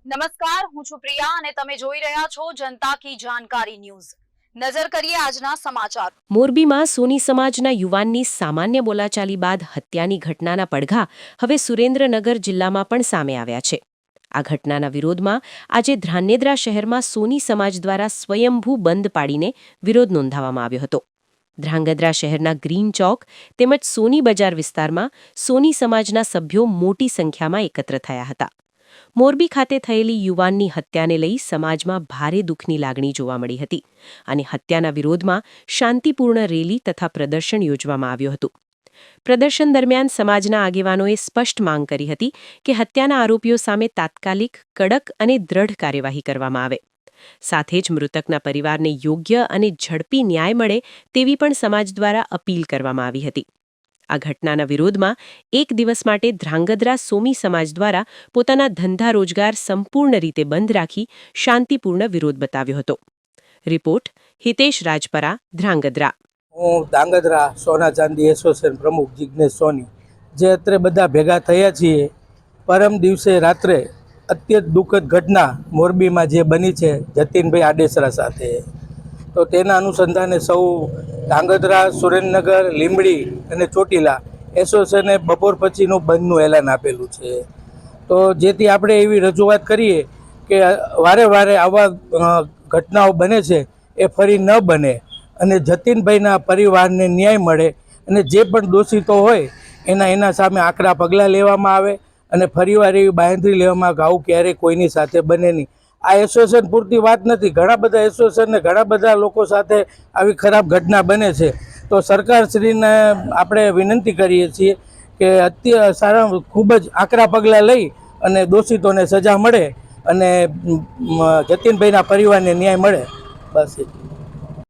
નમસ્કાર, હું છું પ્રિયા અને તમે જોઈ રહ્યા છો જનતા કી જાણકારી ન્યૂઝ। નજર કરીએ આજના સમાચાર। મોરબીમાં સોની સમાજના યુવાનની સામાન્ય બોલાચાલી બાદ હત્યાની ઘટનાના પડઘા હવે સુરેન્દ્રનગર જિલ્લામાં પણ સામે આવ્યા છે। આ ઘટનાના વિરોધમાં આજે ધ્રાંગધ્રા શહેરમાં સોની સમાજ દ્વારા સ્વયંભૂ બંધ પાડીને વિરોધ નોંધાવવામાં આવ્યો હતો। ધ્રાંગધ્રા શહેરના ગ્રીન ચોક તેમજ સોની બજાર વિસ્તારમાં સોની સમાજના સભ્યો મોટી સંખ્યામાં એકત્ર થયા હતા। મોરબી ખાતે થયેલી યુવાનની હત્યાને લઈ સમાજમાં ભારે દુઃખની લાગણી જોવા મળી હતી અને હત્યાના વિરોધમાં શાંતિપૂર્ણ રેલી તથા પ્રદર્શન યોજવામાં આવ્યું હતું। પ્રદર્શન દરમિયાન સમાજના આગેવાનોએ સ્પષ્ટ માંગ કરી હતી કે હત્યાના આરોપીઓ સામે તાત્કાલિક કડક અને દ્રઢ કાર્યવાહી કરવામાં આવે, સાથે જ મૃતકના પરિવારને યોગ્ય અને ઝડપી ન્યાય મળે તેવી પણ સમાજ દ્વારા અપીલ કરવામાં આવી હતી। આ ઘટનાના વિરોધમાં એક દિવસ માટે ધ્રાંગધ્રા સોમી સમાજ દ્વારા પોતાના ધંધા રોજગાર સંપૂર્ણ રીતે બંધ રાખી શાંતિપૂર્ણ વિરોધ બતાવ્યો હતો। રિપોર્ટ હિતેશ રાજપરા, ધ્રાંગધ્રા। હું ધ્રાંગધ્રા સોના ચાંદી એસોસિએશન પ્રમુખ જિગ્નેશ સોની, જે અત્રે બધા ભેગા થયા છીએ। પરમ દિવસે રાત્રે અત્યંત દુઃખદ ઘટના મોરબીમાં જે બની છે જતીનભાઈ આડેસરા સાથે, તો તેના અનુસંધાને સૌ ધ્રાંગધ્રા, સુરેન્દ્રનગર, લીંબડી અને ચોટીલા એસોસિએશને બપોર પછીનું બંધનું એલાન આપેલું છે। તો જેથી આપણે એવી રજૂઆત કરીએ કે વારે વારે આવા ઘટનાઓ બને છે એ ફરી ન બને અને જતીનભાઈના પરિવારને ન્યાય મળે અને જે પણ દોષિતો હોય એના સામે આકરા પગલાં લેવામાં આવે અને ફરીવાર એવી બાંહેધરી લેવામાં આવે કે આવું ક્યારેય કોઈની સાથે બને નહીં। આ એસોસિએશન પૂરતી વાત નથી, ઘણા બધા એસોસિએશનને ઘણા બધા લોકો સાથે આવી ખરાબ ઘટના બને છે। તો સરકારશ્રીને આપણે વિનંતી કરીએ છીએ કે સારા ખૂબ જ આકરા પગલાં લઈ અને દોષિતોને સજા મળે અને જતીનભાઈના પરિવારને ન્યાય મળે, બસ।